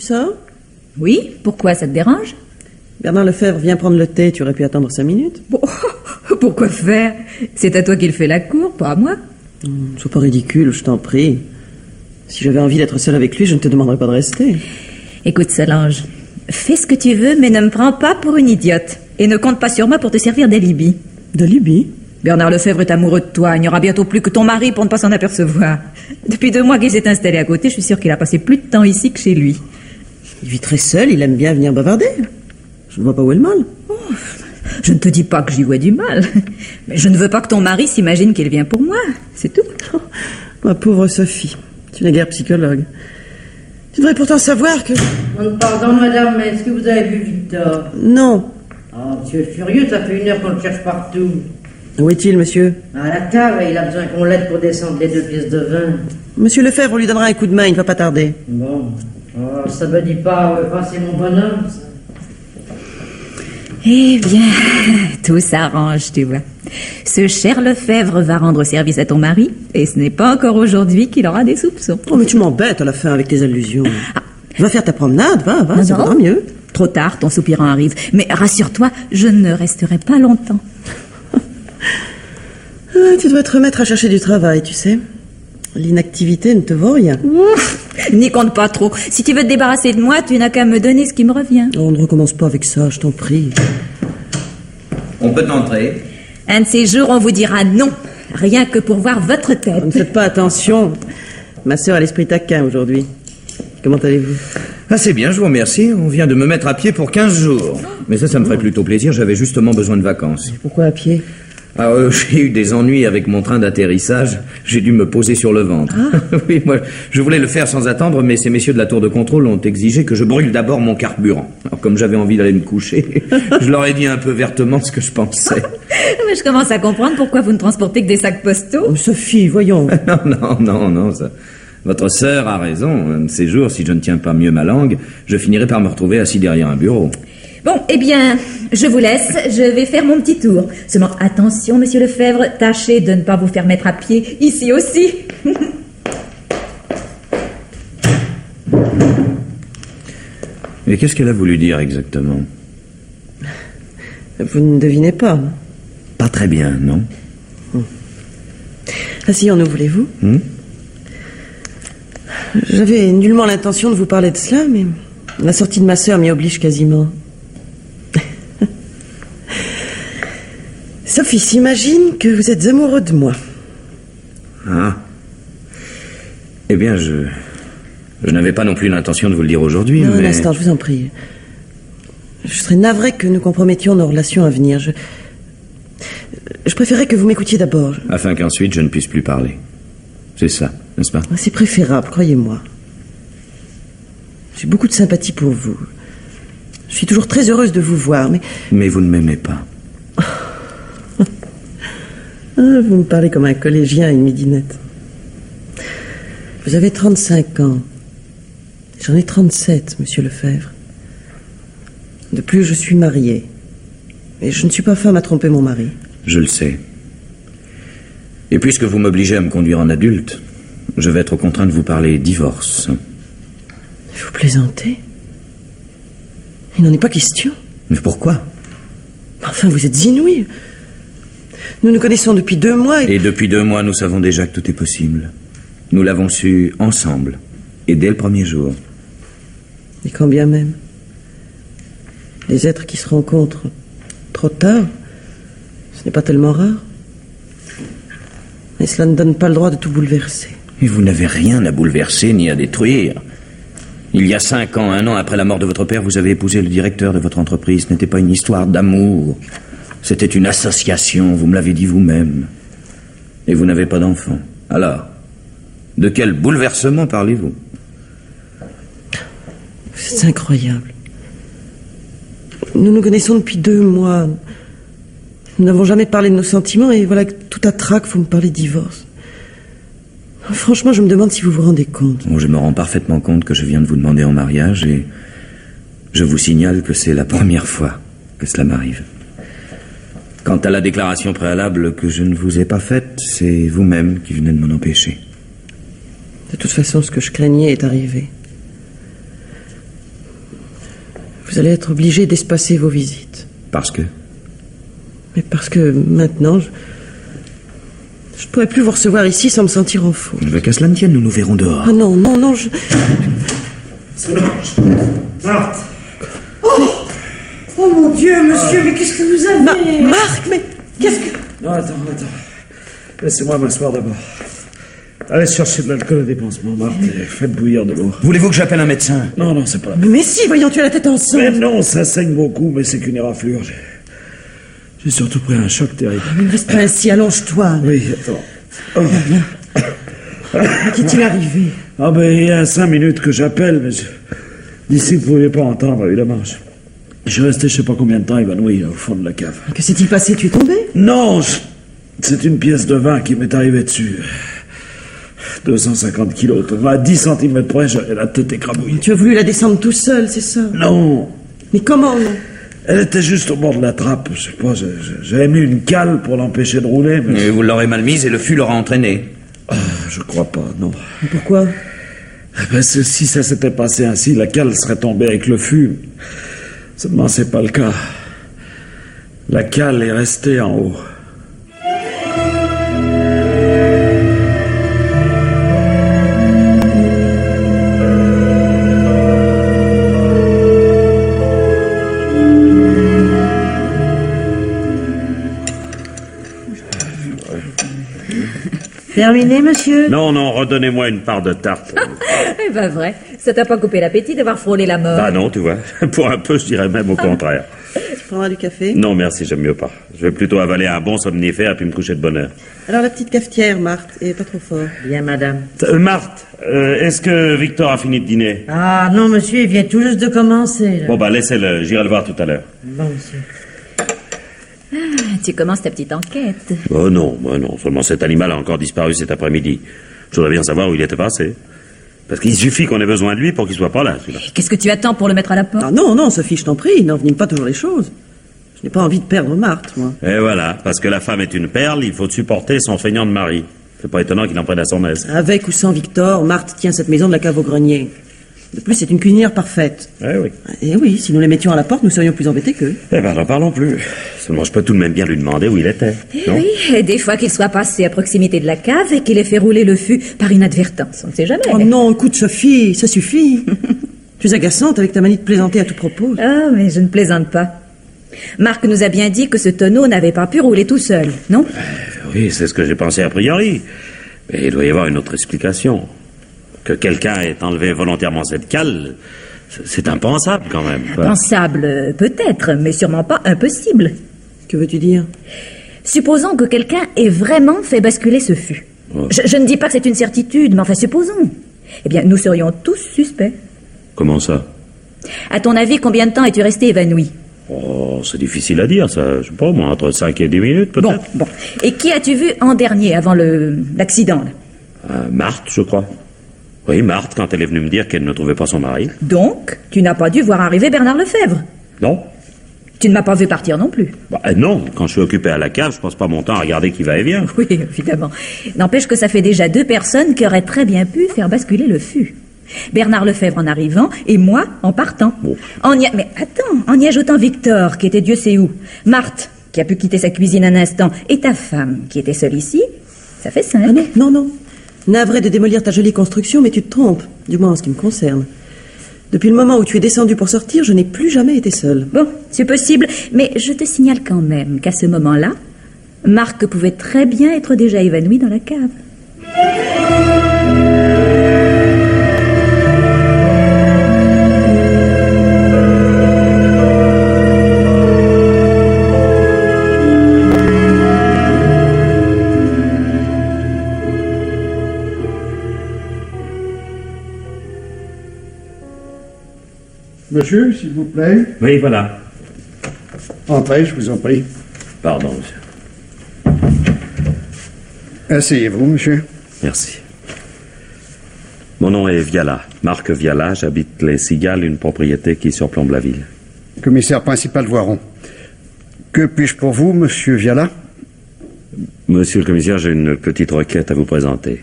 sors? Oui, pourquoi, ça te dérange? Bernard Lefebvre vient prendre le thé, tu aurais pu attendre 5 minutes. Bon, pourquoi faire? C'est à toi qu'il fait la cour, pas à moi. Sois pas ridicule, je t'en prie. Si j'avais envie d'être seule avec lui, je ne te demanderais pas de rester. Écoute, Solange, fais ce que tu veux, mais ne me prends pas pour une idiote. Et ne compte pas sur moi pour te servir d'alibi. D'alibi? Bernard Lefebvre est amoureux de toi. Il n'y aura bientôt plus que ton mari pour ne pas s'en apercevoir. Depuis 2 mois qu'il s'est installé à côté, je suis sûre qu'il a passé plus de temps ici que chez lui. Il vit très seul, il aime bien venir bavarder. Je ne vois pas où est le mal. Oh, je ne te dis pas que j'y vois du mal. Mais je ne veux pas que ton mari s'imagine qu'il vient pour moi. C'est tout. Oh, ma pauvre Sophie, tu n'es guère psychologue. Tu devrais pourtant savoir que... Pardon, madame, mais est-ce que vous avez vu Victor? Non. Oh, monsieur est furieux, ça fait 1 heure qu'on le cherche partout. Où est-il, monsieur? À la cave, il a besoin qu'on l'aide pour descendre les 2 pièces de vin. Monsieur Lefebvre, on lui donnera un coup de main, il ne va pas tarder. Bon. Oh, ça me dit pas, c'est mon bonhomme, ça. Eh bien, tout s'arrange, tu vois. Ce cher Lefebvre va rendre service à ton mari, et ce n'est pas encore aujourd'hui qu'il aura des soupçons. Oh, mais tu m'embêtes à la fin avec tes allusions. Va faire ta promenade, va, ça vaudra mieux. Trop tard, ton soupirant arrive. Mais rassure-toi, je ne resterai pas longtemps. Tu dois te remettre à chercher du travail, tu sais. L'inactivité ne te vaut rien. N'y compte pas trop. Si tu veux te débarrasser de moi, tu n'as qu'à me donner ce qui me revient. On ne recommence pas avec ça, je t'en prie. On peut entrer. Un de ces jours, on vous dira non. Rien que pour voir votre tête. Ne faites pas attention. Ma sœur a l'esprit taquin aujourd'hui. Comment allez-vous? Assez bien, je vous remercie. On vient de me mettre à pied pour 15 jours. Mais ça me ferait plutôt plaisir. J'avais justement besoin de vacances. Pourquoi à pied? J'ai eu des ennuis avec mon train d'atterrissage. J'ai dû me poser sur le ventre. Oui, moi, je voulais le faire sans attendre, mais ces messieurs de la tour de contrôle ont exigé que je brûle d'abord mon carburant. Alors, comme j'avais envie d'aller me coucher, je leur ai dit un peu vertement ce que je pensais. Mais je commence à comprendre pourquoi vous ne transportez que des sacs postaux. Oh, Sophie, voyons. Non, ça... Votre sœur a raison. Un de ces jours, si je ne tiens pas mieux ma langue, je finirai par me retrouver assis derrière un bureau. Bon, eh bien, je vous laisse. Je vais faire mon petit tour. Seulement, attention, monsieur Lefebvre, tâchez de ne pas vous faire mettre à pied ici aussi. Et qu'est-ce qu'elle a voulu dire exactement? Vous ne devinez pas? Pas très bien, non? Asseyons-nous, voulez-vous? J'avais nullement l'intention de vous parler de cela, mais la sortie de ma sœur m'y oblige quasiment. Sophie s'imagine que vous êtes amoureux de moi. Ah. Eh bien, je n'avais pas non plus l'intention de vous le dire aujourd'hui, Non, mais... un instant, je vous en prie. Je serais navré que nous compromettions nos relations à venir. Je préférerais que vous m'écoutiez d'abord. Afin qu'ensuite je ne puisse plus parler. C'est ça, n'est-ce pas? C'est préférable, croyez-moi. J'ai beaucoup de sympathie pour vous. Je suis toujours très heureuse de vous voir, mais... Mais vous ne m'aimez pas. Vous me parlez comme un collégien à une midinette. Vous avez 35 ans. J'en ai 37, monsieur Lefebvre. De plus, je suis mariée. Et je ne suis pas femme à tromper mon mari. Je le sais. Et puisque vous m'obligez à me conduire en adulte, je vais être contraint de vous parler divorce. Vous plaisantez? Il n'en est pas question. Mais pourquoi? Enfin, vous êtes inouï. Nous nous connaissons depuis 2 mois Et depuis 2 mois, nous savons déjà que tout est possible. Nous l'avons su ensemble. Et dès le premier jour. Et quand bien même. Les êtres qui se rencontrent trop tard, ce n'est pas tellement rare. Mais cela ne donne pas le droit de tout bouleverser. Et vous n'avez rien à bouleverser ni à détruire. Il y a 5 ans, 1 an après la mort de votre père, vous avez épousé le directeur de votre entreprise. Ce n'était pas une histoire d'amour. C'était une association, vous me l'avez dit vous-même. Et vous n'avez pas d'enfant. Alors, de quel bouleversement parlez-vous? C'est incroyable. Nous nous connaissons depuis 2 mois. Nous n'avons jamais parlé de nos sentiments et voilà que tout à trac, vous me parlez de divorce. Franchement, je me demande si vous vous rendez compte. Bon, je me rends parfaitement compte que je viens de vous demander en mariage et je vous signale que c'est la première fois que cela m'arrive. Quant à la déclaration préalable que je ne vous ai pas faite, c'est vous-même qui venez de m'en empêcher. De toute façon, ce que je craignais est arrivé. Vous allez être obligé d'espacer vos visites. Parce que? Mais parce que maintenant, je ne pourrais plus vous recevoir ici sans me sentir en faute. Qu'à cela ne tienne, nous nous verrons dehors. Ah non, non, non, Solange. Marthe. Oh mon Dieu, monsieur, mais qu'est-ce que vous avez? Marc, mais qu'est-ce que... Non, attends. Laissez-moi m'asseoir d'abord. Allez chercher de l'alcool à dépensement, Marthe, et faites bouillir de l'eau. Voulez-vous que j'appelle un médecin? Non, c'est pas la peine. Mais si, voyons, tu as la tête ensemble. Mais non, ça saigne beaucoup, mais c'est qu'une éraflure. J'ai surtout pris un choc terrible. Mais ne reste pas ainsi, allonge-toi. Oui, attends. Qu'est-il arrivé? Ah ben, il y a 5 minutes que j'appelle, mais d'ici, vous ne pouviez pas entendre, évidemment. Je suis resté je sais pas combien de temps évanoui au fond de la cave. Que s'est-il passé? Tu es tombé? Non, c'est une pièce de vin qui m'est arrivée dessus. 250 kilos, à 10 cm près, j'avais la tête écrabouillée. Tu as voulu la descendre tout seul, c'est ça? Non. Mais comment, non? Elle était juste au bord de la trappe, je sais pas, j'avais mis une cale pour l'empêcher de rouler, mais... Et vous l'aurez mal mise et le fût l'aura entraîné. Ah, je crois pas, non. Mais pourquoi? Parce que si ça s'était passé ainsi, la cale serait tombée avec le fût. Seulement, c'est pas le cas. La cale est restée en haut. Terminé, monsieur? Non, redonnez-moi une part de tarte. Eh ben vrai, ça t'a pas coupé l'appétit d'avoir frôlé la mort. Ah non, tu vois. Pour un peu, je dirais même au contraire. Tu prendras du café? Non, merci, j'aime mieux pas. Je vais plutôt avaler un bon somnifère puis me coucher de bonne heure. Alors la petite cafetière, Marthe, et pas trop fort. Bien, madame. Marthe, est-ce que Victor a fini de dîner? Ah non, monsieur, il vient tout juste de commencer, là. Bon, laissez-le, j'irai le voir tout à l'heure. Bon, monsieur. Tu commences ta petite enquête. Oh non, seulement cet animal a encore disparu cet après-midi. Je voudrais bien savoir où il était passé. Parce qu'il suffit qu'on ait besoin de lui pour qu'il soit pas là, celui-là. Qu'est-ce que tu attends pour le mettre à la porte? Ah non, Sophie, je t'en prie, n'envenime pas toujours les choses. Je n'ai pas envie de perdre Marthe, moi. Et voilà, parce que la femme est une perle, il faut supporter son feignant de mari. C'est pas étonnant qu'il en prenne à son aise. Avec ou sans Victor, Marthe tient cette maison de la cave au grenier. De plus, c'est une cuisinière parfaite. Eh oui. Et oui, si nous les mettions à la porte, nous serions plus embêtés qu'eux. Eh ben, n'en parlons plus. Seulement, je peux tout de même bien lui demander où il était. Non? Oui, et des fois qu'il soit passé à proximité de la cave et qu'il ait fait rouler le fût par inadvertance. On ne sait jamais. Oh non, écoute, Sophie, ça suffit. Tu es agaçante avec ta manie de plaisanter à tout propos. Ah, mais je ne plaisante pas. Marc nous a bien dit que ce tonneau n'avait pas pu rouler tout seul, non? Oui, c'est ce que j'ai pensé a priori. Mais il doit y avoir une autre explication. Que quelqu'un ait enlevé volontairement cette cale, c'est impensable quand même. Impensable, peut-être, mais sûrement pas impossible. Que veux-tu dire? Supposons que quelqu'un ait vraiment fait basculer ce fût. Oh. Je ne dis pas que c'est une certitude, mais enfin supposons. Eh bien, nous serions tous suspects. Comment ça? À ton avis, combien de temps es-tu resté évanoui? Oh, c'est difficile à dire, ça. Je sais pas, moi, entre 5 et 10 minutes, peut-être. Bon. Et qui as-tu vu en dernier, avant l'accident, là? Marthe, je crois. Oui, Marthe, quand elle est venue me dire qu'elle ne trouvait pas son mari. Donc, tu n'as pas dû voir arriver Bernard Lefebvre? Non. Tu ne m'as pas vu partir non plus? Non, quand je suis occupé à la cave, je passe pas mon temps à regarder qui va et vient. Oui, évidemment. N'empêche que ça fait déjà 2 personnes qui auraient très bien pu faire basculer le fût. Bernard Lefebvre en arrivant et moi en partant. Bon. Mais attends, en y ajoutant Victor, qui était Dieu sait où, Marthe, qui a pu quitter sa cuisine un instant, et ta femme, qui était seule ici, ça fait 5. Ah non. Navré de démolir ta jolie construction, mais tu te trompes, du moins en ce qui me concerne. Depuis le moment où tu es descendu pour sortir, je n'ai plus jamais été seule. Bon, c'est possible, mais je te signale quand même qu'à ce moment-là, Marc pouvait très bien être déjà évanoui dans la cave. Monsieur, s'il vous plaît. Oui, voilà. Entrez, je vous en prie. Pardon, monsieur. Asseyez-vous, monsieur. Merci. Mon nom est Viala, Marc Viala. J'habite les Cigales, une propriété qui surplombe la ville. Commissaire principal Voiron. Que puis-je pour vous, monsieur Viala? Monsieur le commissaire, j'ai une petite requête à vous présenter.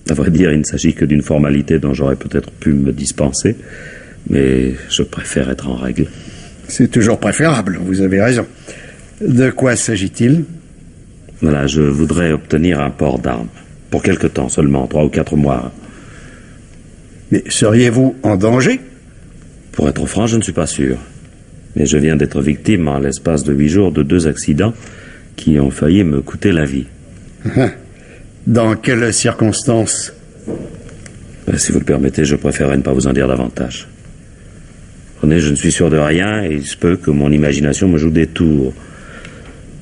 À vrai dire, il ne s'agit que d'une formalité dont j'aurais peut-être pu me dispenser. Mais je préfère être en règle. C'est toujours préférable, vous avez raison. De quoi s'agit-il? Voilà, je voudrais obtenir un port d'armes. Pour quelque temps seulement, 3 ou 4 mois. Mais seriez-vous en danger? Pour être franc, je ne suis pas sûr. Mais je viens d'être victime en l'espace de 8 jours de 2 accidents qui ont failli me coûter la vie. Dans quelles circonstances? Si vous le permettez, je préférerais ne pas vous en dire davantage. Prenez, je ne suis sûr de rien et il se peut que mon imagination me joue des tours.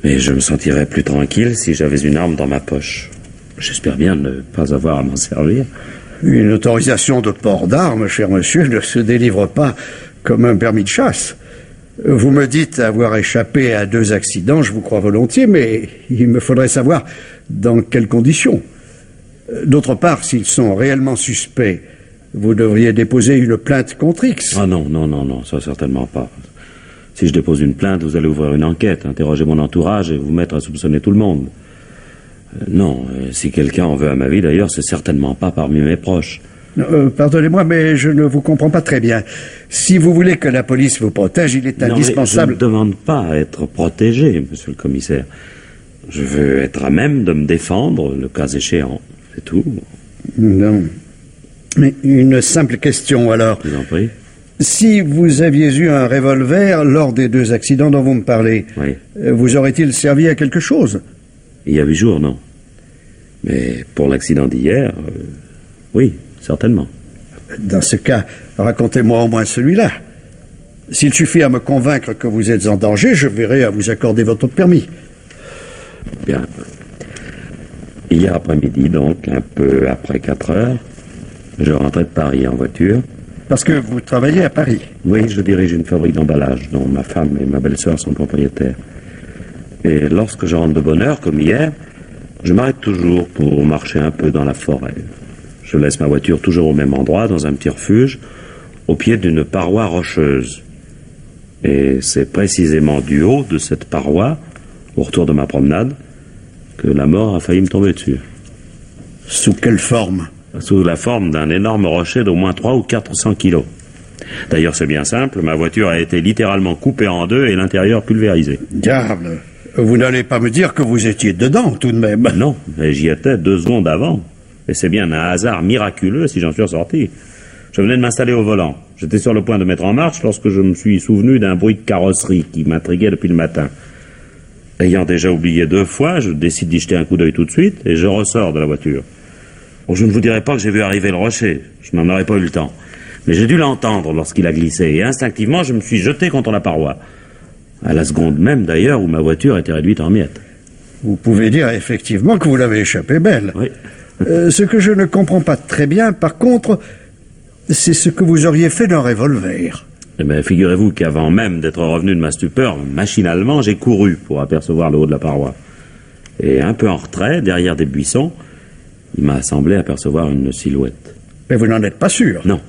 Mais je me sentirais plus tranquille si j'avais une arme dans ma poche. J'espère bien ne pas avoir à m'en servir. Une autorisation de port d'armes, cher monsieur, ne se délivre pas comme un permis de chasse. Vous me dites avoir échappé à 2 accidents, je vous crois volontiers, mais il me faudrait savoir dans quelles conditions. D'autre part, s'ils sont réellement suspects, vous devriez déposer une plainte contre X. Ah non, ça certainement pas. Si je dépose une plainte, vous allez ouvrir une enquête, interroger mon entourage et vous mettre à soupçonner tout le monde. Non, si quelqu'un en veut à ma vie, d'ailleurs, c'est certainement pas parmi mes proches. Pardonnez-moi, mais je ne vous comprends pas très bien. Si vous voulez que la police vous protège, il est indispensable... Je ne demande pas à être protégé, monsieur le commissaire. Je veux être à même de me défendre, le cas échéant. C'est tout. Non. Mais une simple question, alors. Je vous en prie. Si vous aviez eu un revolver lors des 2 accidents dont vous me parlez, oui. Vous aurait-il servi à quelque chose? Il y a 8 jours, non. Mais pour l'accident d'hier, oui, certainement. Dans ce cas, racontez-moi au moins celui-là. S'il suffit à me convaincre que vous êtes en danger, je verrai à vous accorder votre permis. Bien. Hier après-midi, donc, un peu après 4 heures, je rentrais de Paris en voiture. Parce que vous travaillez à Paris? Oui, je dirige une fabrique d'emballage dont ma femme et ma belle-sœur sont propriétaires. Et lorsque je rentre de bonne heure, comme hier, je m'arrête toujours pour marcher un peu dans la forêt. Je laisse ma voiture toujours au même endroit, dans un petit refuge, au pied d'une paroi rocheuse. Et c'est précisément du haut de cette paroi, au retour de ma promenade, que la mort a failli me tomber dessus. Sous quelle forme? Sous la forme d'un énorme rocher d'au moins 300 ou 400 kilos. D'ailleurs, c'est bien simple, ma voiture a été littéralement coupée en 2 et l'intérieur pulvérisé. Diable! Vous n'allez pas me dire que vous étiez dedans, tout de même? Non, mais j'y étais 2 secondes avant. Et c'est bien un hasard miraculeux si j'en suis ressorti. Je venais de m'installer au volant. J'étais sur le point de mettre en marche lorsque je me suis souvenu d'un bruit de carrosserie qui m'intriguait depuis le matin. Ayant déjà oublié 2 fois, je décide d'y jeter un coup d'œil tout de suite et je ressors de la voiture. Bon, je ne vous dirai pas que j'ai vu arriver le rocher. Je n'en aurais pas eu le temps. Mais j'ai dû l'entendre lorsqu'il a glissé et instinctivement, je me suis jeté contre la paroi. À la seconde même, d'ailleurs, où ma voiture était réduite en miettes. Vous pouvez dire effectivement que vous l'avez échappé belle. Oui. Ce que je ne comprends pas très bien, par contre, c'est ce que vous auriez fait d'un revolver. Eh bien, figurez-vous qu'avant même d'être revenu de ma stupeur, machinalement, j'ai couru pour apercevoir le haut de la paroi. Et un peu en retrait, derrière des buissons, il m'a semblé apercevoir une silhouette. Mais vous n'en êtes pas sûr? Non.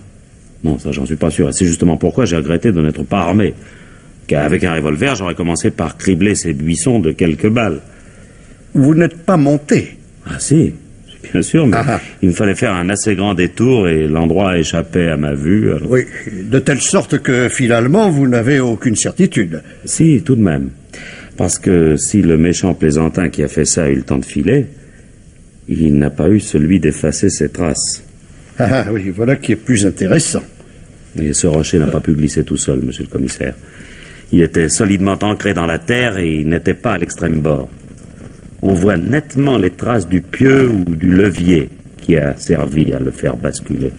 Non, ça, j'en suis pas sûr. Et c'est justement pourquoi j'ai regretté de n'être pas armé. Qu'avec un revolver, j'aurais commencé par cribler ces buissons de quelques balles. Vous n'êtes pas monté? Ah si, bien sûr, mais il me fallait faire un assez grand détour et l'endroit échappait à ma vue. Alors... Oui, de telle sorte que finalement, vous n'avez aucune certitude. Si, tout de même. Parce que si le méchant plaisantin qui a fait ça a eu le temps de filer, il n'a pas eu celui d'effacer ses traces. Ah oui, voilà qui est plus intéressant. Et ce rocher n'a pas pu glisser tout seul, monsieur le commissaire. Il était solidement ancré dans la terre et il n'était pas à l'extrême bord. On voit nettement les traces du pieu ou du levier qui a servi à le faire basculer.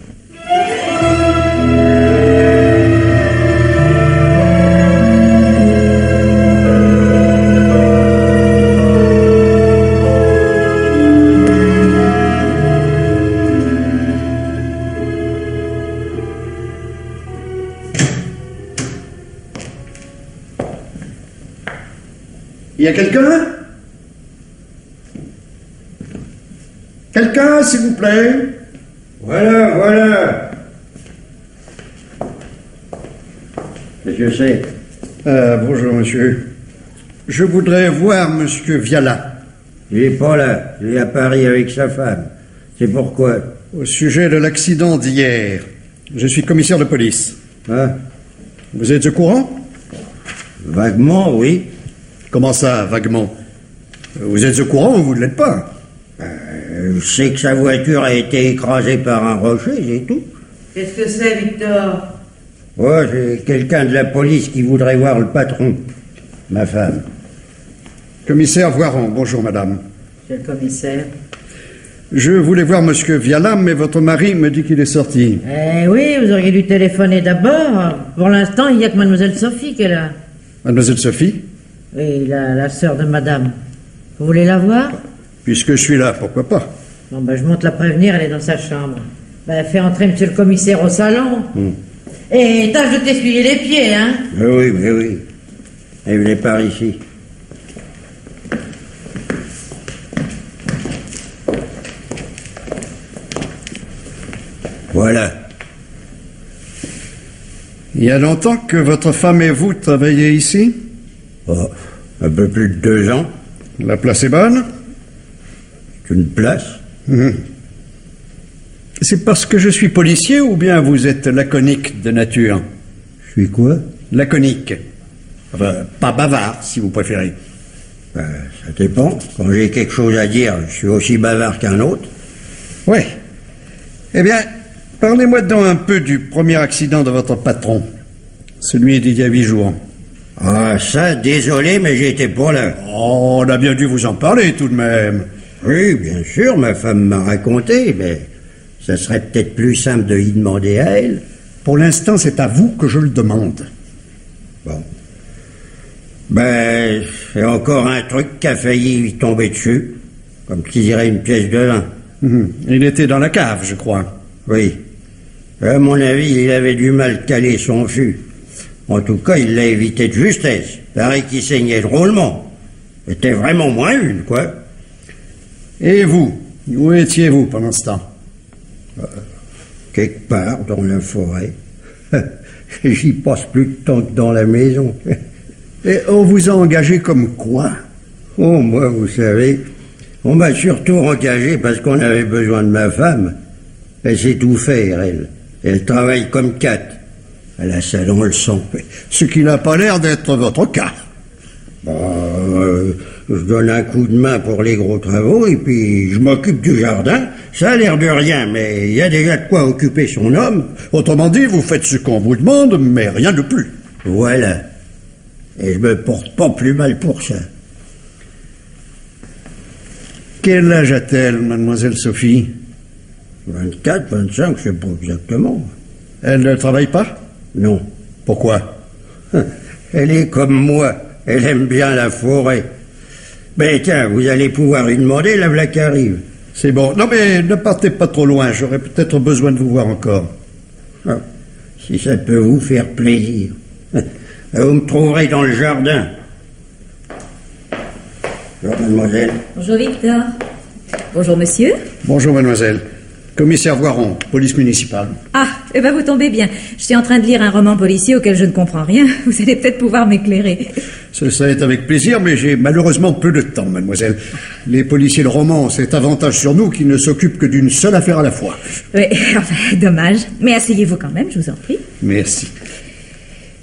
Il y a quelqu'un? Quelqu'un, s'il vous plaît? Voilà. Monsieur C. Bonjour, monsieur. Je voudrais voir monsieur Viala. Il n'est pas là. Il est à Paris avec sa femme. C'est pourquoi? Au sujet de l'accident d'hier. Je suis commissaire de police. Hein? Vous êtes au courant? Vaguement, oui. Comment ça, vaguement? Vous êtes au courant ou vous ne l'êtes pas? Je sais que sa voiture a été écrasée par un rocher, c'est tout. Qu'est-ce que c'est, Victor? Ouais, c'est quelqu'un de la police qui voudrait voir le patron. Ma femme. Commissaire Voiron, bonjour madame. C'est le commissaire. Je voulais voir monsieur Vialam, mais votre mari me dit qu'il est sorti. Eh oui, vous auriez dû téléphoner d'abord. Pour l'instant, il n'y a que mademoiselle Sophie qui est là. Mademoiselle Sophie? Oui, la sœur de madame. Vous voulez la voir? Puisque je suis là, pourquoi pas? Bon, ben, je monte la prévenir, elle est dans sa chambre. Ben, fais entrer monsieur le commissaire au salon. Et tâche de t'essuyer les pieds, hein? Oui, mais oui. Et venez par ici. Voilà. Il y a longtemps que votre femme et vous travaillez ici? Oh, un peu plus de 2 ans. La place est bonne? C'est une place. C'est parce que je suis policier ou bien vous êtes laconique de nature? Je suis quoi? Laconique. Enfin, pas bavard, si vous préférez. Ça dépend. Quand j'ai quelque chose à dire, je suis aussi bavard qu'un autre. Ouais. Eh bien, parlez-moi donc un peu du premier accident de votre patron. Celui d'il y a 8 jours. Ah, ça, désolé, mais j'étais pas là. Oh, on a bien dû vous en parler tout de même. Oui, bien sûr, ma femme m'a raconté, mais ça serait peut-être plus simple de y demander à elle. Pour l'instant, c'est à vous que je le demande. Bon. Ben, c'est encore un truc qui a failli lui tomber dessus, comme qui dirait une pièce de vin. Il était dans la cave, je crois. Oui. À mon avis, il avait du mal caler son fût. En tout cas, il l'a évité de justesse. Pareil qu'il saignait drôlement. C'était vraiment moins une, quoi. Et vous? Où étiez-vous pendant ce temps? Quelque part dans la forêt. J'y passe plus de temps que dans la maison. Et on vous a engagé comme quoi? Oh, moi, vous savez, on m'a surtout engagé parce qu'on avait besoin de ma femme. Elle sait tout faire, elle. Elle travaille comme 4. Elle a ça dans le sang. Ce qui n'a pas l'air d'être votre cas. Je donne un coup de main pour les gros travaux et puis je m'occupe du jardin. Ça a l'air de rien, mais il y a déjà de quoi occuper son homme. Autrement dit, vous faites ce qu'on vous demande, mais rien de plus. Voilà. Et je me porte pas plus mal pour ça. Quel âge a-t-elle, mademoiselle Sophie? 24, 25, je sais pas exactement. Elle ne travaille pas? Non. Pourquoi? Elle est comme moi. Elle aime bien la forêt. Ben tiens, vous allez pouvoir lui demander, la voilà qui arrive. C'est bon. Non mais ne partez pas trop loin, j'aurai peut-être besoin de vous voir encore. Ah, si ça peut vous faire plaisir. Vous me trouverez dans le jardin. Bonjour, mademoiselle. Bonjour, Victor. Bonjour, monsieur. Bonjour, mademoiselle. Commissaire Voiron, police municipale. Ah, eh ben vous tombez bien. Je suis en train de lire un roman policier auquel je ne comprends rien. Vous allez peut-être pouvoir m'éclairer. Ça est avec plaisir, mais j'ai malheureusement peu de temps, mademoiselle. Les policiers de roman ont cet avantage sur nous qu'ils ne s'occupent que d'une seule affaire à la fois. Oui, enfin, dommage. Mais asseyez-vous quand même, je vous en prie. Merci.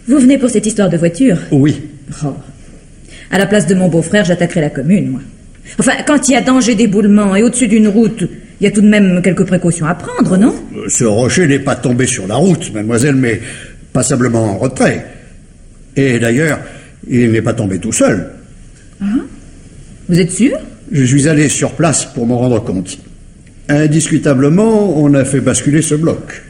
Vous venez pour cette histoire de voiture? Oui. Oh. À la place de mon beau-frère, j'attaquerai la commune, moi. Enfin, quand il y a danger d'éboulement et au-dessus d'une route, il y a tout de même quelques précautions à prendre, non? Ce rocher n'est pas tombé sur la route, mademoiselle, mais passablement en retrait. Et d'ailleurs, il n'est pas tombé tout seul. Ah. Vous êtes sûr? Je suis allé sur place pour m'en rendre compte. Indiscutablement, on a fait basculer ce bloc.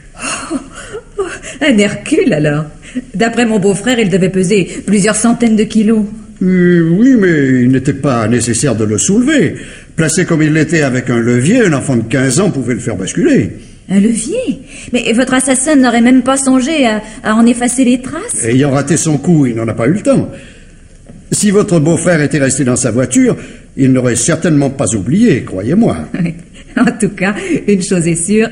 Un Hercule, alors. D'après mon beau-frère, il devait peser plusieurs centaines de kilos. Oui, mais il n'était pas nécessaire de le soulever. Placé comme il l'était avec un levier, un enfant de 15 ans pouvait le faire basculer. Un levier? Mais votre assassin n'aurait même pas songé à en effacer les traces? Ayant raté son coup, il n'en a pas eu le temps. Si votre beau-frère était resté dans sa voiture, il n'aurait certainement pas oublié, croyez-moi. En tout cas, une chose est sûre,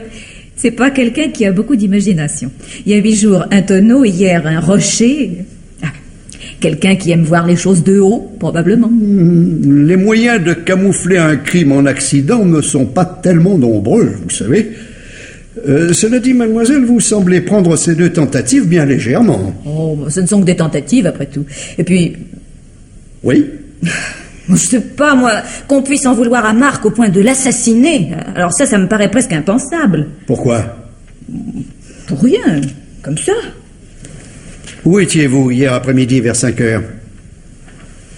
c'est pas quelqu'un qui a beaucoup d'imagination. Il y a 8 jours, un tonneau, hier, un rocher. Quelqu'un qui aime voir les choses de haut, probablement. Les moyens de camoufler un crime en accident ne sont pas tellement nombreux, vous savez. Cela dit, mademoiselle, vous semblez prendre ces 2 tentatives bien légèrement. Oh, ce ne sont que des tentatives, après tout. Et puis, Oui? je sais pas, moi, qu'on puisse en vouloir à Marc au point de l'assassiner. Alors ça me paraît presque impensable. Pourquoi? Pour rien, comme ça. Où étiez-vous hier après-midi vers 5 heures?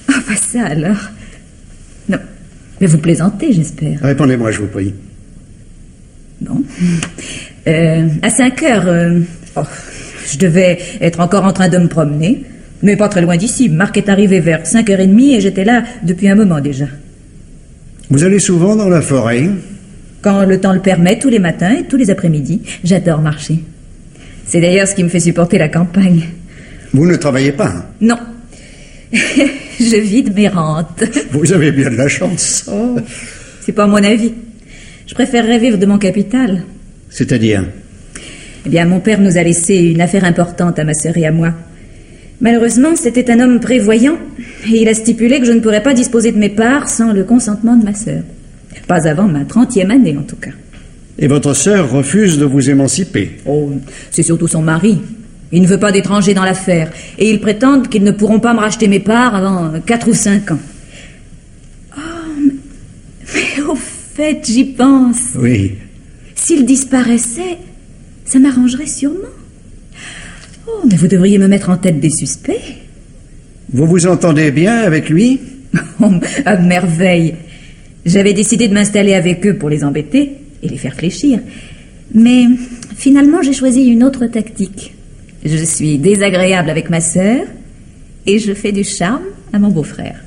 Ah, pas ça alors. Non, mais vous plaisantez, j'espère. Répondez-moi, je vous prie. Bon. À 5 heures, je devais être encore en train de me promener, mais pas très loin d'ici. Marc est arrivé vers 5h30 et j'étais là depuis un moment déjà. Vous allez souvent dans la forêt? Quand le temps le permet, tous les matins et tous les après-midi. J'adore marcher. C'est d'ailleurs ce qui me fait supporter la campagne. Vous ne travaillez pas, hein? Non. Je vide mes rentes. Vous avez bien de la chance. Oh, c'est pas mon avis. Je préférerais vivre de mon capital. C'est-à-dire? Eh bien, mon père nous a laissé une affaire importante à ma sœur et à moi. Malheureusement, c'était un homme prévoyant et il a stipulé que je ne pourrais pas disposer de mes parts sans le consentement de ma sœur. Pas avant ma 30e année, en tout cas. Et votre sœur refuse de vous émanciper? Oh, c'est surtout son mari. Il ne veut pas d'étrangers dans l'affaire et ils prétendent qu'ils ne pourront pas me racheter mes parts avant 4 ou 5 ans. Oh, mais au fait, j'y pense. Oui. S'il disparaissait, ça m'arrangerait sûrement. Oh, mais vous devriez me mettre en tête des suspects. Vous vous entendez bien avec lui? Oh, à merveille. J'avais décidé de m'installer avec eux pour les embêter et les faire fléchir. Mais finalement, j'ai choisi une autre tactique. Je suis désagréable avec ma sœur et je fais du charme à mon beau-frère.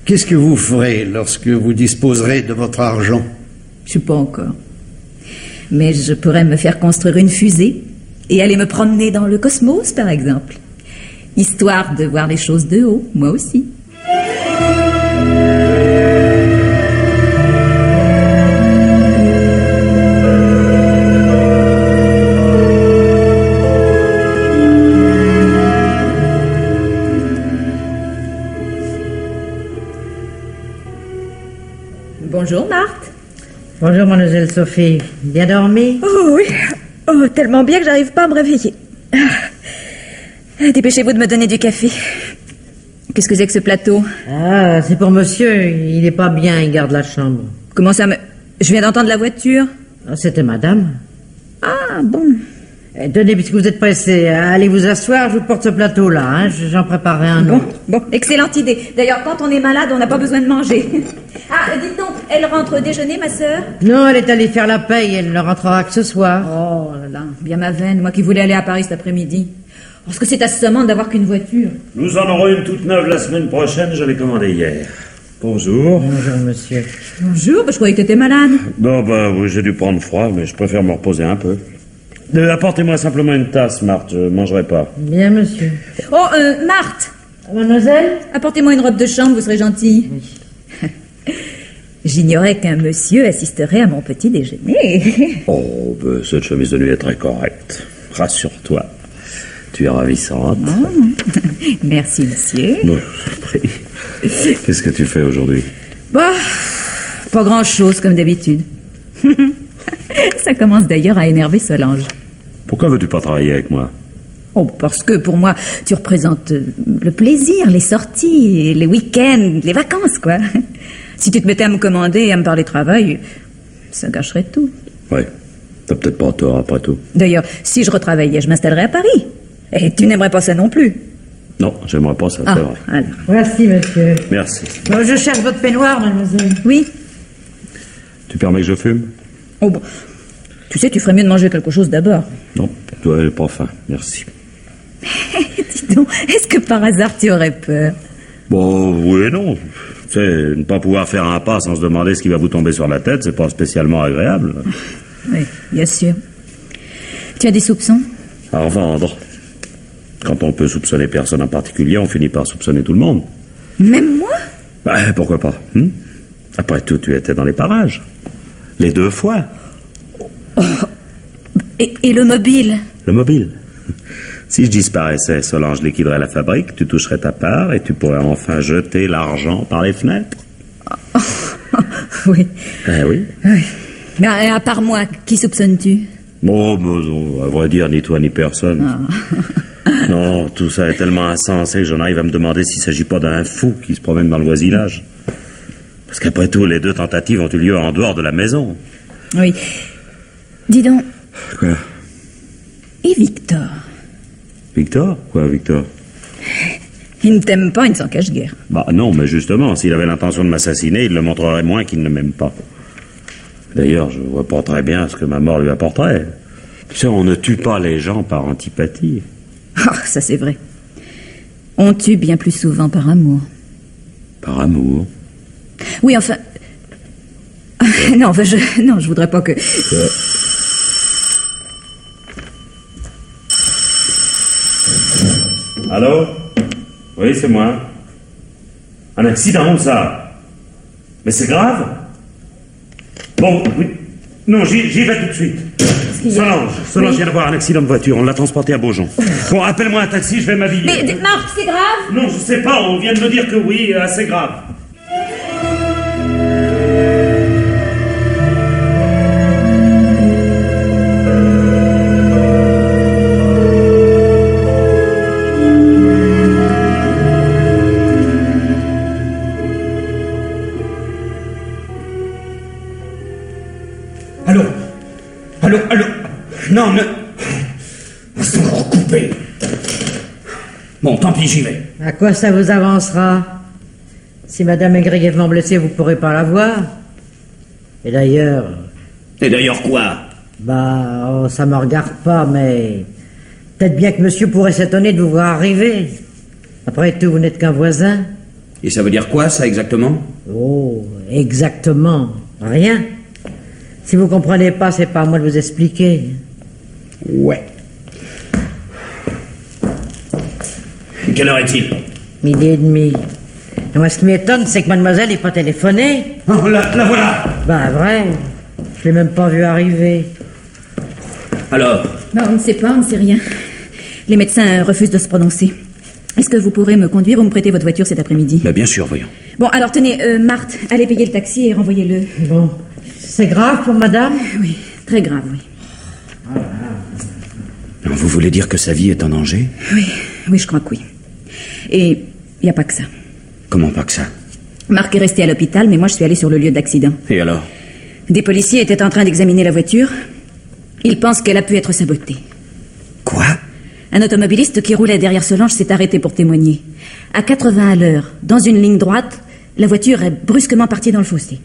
Qu'est-ce que vous ferez lorsque vous disposerez de votre argent? Je sais pas encore. Mais je pourrais me faire construire une fusée et aller me promener dans le cosmos, par exemple. Histoire de voir les choses de haut, moi aussi. Bonjour, Marthe. Bonjour, mademoiselle Sophie. Bien dormi? Oh oui. Oh, tellement bien que j'arrive pas à me réveiller. Dépêchez-vous de me donner du café. Qu'est-ce que c'est que ce plateau? Ah, c'est pour monsieur. Il est pas bien, il garde la chambre. Comment ça me... Je viens d'entendre la voiture. Ah, c'était madame. Ah, bon. Tenez, puisque vous êtes pressé, allez vous asseoir, je vous porte ce plateau-là. Hein, j'en préparerai un autre. Bon, excellente idée. D'ailleurs, quand on est malade, on n'a pas besoin de manger. Ah, dites donc, elle rentre déjeuner, ma sœur? Non, elle est allée faire la paye, elle ne rentrera que ce soir. Oh là là, bien ma veine, moi qui voulais aller à Paris cet après-midi. Parce que c'est assommant d'avoir qu'une voiture. Nous en aurons une toute neuve la semaine prochaine, je l'ai commandée hier. Bonjour. Bonjour, monsieur. Bonjour, je croyais que t'étais malade. Non, oui, j'ai dû prendre froid, mais je préfère me reposer un peu. Apportez-moi simplement une tasse, Marthe, je ne mangerai pas. Bien, monsieur. Oh, Marthe. Mademoiselle? Apportez-moi une robe de chambre, vous serez gentille. Oui. J'ignorais qu'un monsieur assisterait à mon petit déjeuner. Oh, cette chemise de nuit est très correcte. Rassure-toi. Tu es ravissante. Oh. Merci, monsieur. Non, je vous prie. Qu'est-ce que tu fais aujourd'hui? Bah, pas grand-chose, comme d'habitude. Ça commence d'ailleurs à énerver Solange. Pourquoi veux-tu pas travailler avec moi? Oh, parce que pour moi, tu représentes le plaisir, les sorties, les week-ends, les vacances, quoi. Si tu te mettais à me commander et à me parler travail, ça gâcherait tout. Oui, t'as peut-être pas tort après tout. D'ailleurs, si je retravaillais, je m'installerais à Paris. Et tu n'aimerais pas ça non plus. Non, j'aimerais pas ça, c'est vrai. Alors. Voici, monsieur. Merci. Bon, je cherche votre peignoir, mademoiselle. Oui. Tu permets que je fume? Oh bon. Tu sais, tu ferais mieux de manger quelque chose d'abord. Non, toi, j'ai pas faim, merci. Dis donc, est-ce que par hasard tu aurais peur? Bon, oui et non. Tu sais, ne pas pouvoir faire un pas sans se demander ce qui va vous tomber sur la tête, c'est pas spécialement agréable. Oui, bien sûr. Tu as des soupçons? À revendre. Quand on peut soupçonner personne en particulier, on finit par soupçonner tout le monde. Même moi? Pourquoi pas, Après tout, tu étais dans les parages. Les 2 fois. Oh. Et le mobile? Le mobile. Si je disparaissais, Solange liquiderait la fabrique, tu toucherais ta part et tu pourrais enfin jeter l'argent par les fenêtres. Oui. Oui. Oui. Mais à part moi, qui soupçonnes-tu? Bon, non, à vrai dire, ni toi ni personne. Non, tout ça est tellement insensé que j'en arrive à me demander s'il ne s'agit pas d'un fou qui se promène dans le voisinage. Parce qu'après tout, les 2 tentatives ont eu lieu en dehors de la maison. Oui. Dis donc. Quoi? Et Victor? Victor? Quoi, Victor? Il ne t'aime pas, il ne s'en cache guère. Bah non, mais justement, s'il avait l'intention de m'assassiner, il le montrerait moins qu'il ne m'aime pas. D'ailleurs, je vois pas très bien ce que ma mort lui apporterait. Tu sais, on ne tue pas les gens par antipathie. Oh, ça c'est vrai. On tue bien plus souvent par amour. Par amour? Oui, enfin... Non, enfin, je voudrais pas que... Allô? Oui, c'est moi. Un accident, où ça? Mais c'est grave? Bon, oui. Non, j'y vais tout de suite. Solange vient d'avoir un accident de voiture. On l'a transporté à Beaujon. Bon, appelle-moi un taxi, je vais m'habiller. Mais, Marc, c'est grave? Non, je sais pas, on vient de me dire que oui, assez grave. Allô? Non, ne... Ils sont recoupés. Bon, tant pis, j'y vais. À quoi ça vous avancera? Si madame est grièvement blessée, vous pourrez pas la voir. Et d'ailleurs... Et d'ailleurs quoi? Ça me regarde pas, mais... Peut-être bien que monsieur pourrait s'étonner de vous voir arriver. Après tout, vous n'êtes qu'un voisin. Et ça veut dire quoi, ça, exactement? Oh, exactement. Rien. Si vous comprenez pas, c'est pas à moi de vous expliquer. Ouais. Quelle heure est-il? 12h30. Et moi, ce qui m'étonne, c'est que mademoiselle n'ait pas téléphoné. Oh, la voilà. Vrai. Je l'ai même pas vu arriver. Alors? On ne sait pas, on ne sait rien. Les médecins refusent de se prononcer. Est-ce que vous pourrez me conduire ou me prêter votre voiture cet après-midi? Bien sûr, voyons. Bon, alors tenez, Marthe, allez payer le taxi et renvoyez-le. Bon. C'est grave pour madame? Oui, très grave, oui. Vous voulez dire que sa vie est en danger? Oui, je crois que oui. Et il n'y a pas que ça. Comment pas que ça? Marc est resté à l'hôpital, mais moi je suis allée sur le lieu d'accident. Et alors? Des policiers étaient en train d'examiner la voiture. Ils pensent qu'elle a pu être sabotée. Quoi? Un automobiliste qui roulait derrière Solange s'est arrêté pour témoigner. À 80 à l'heure, dans une ligne droite, la voiture est brusquement partie dans le fossé.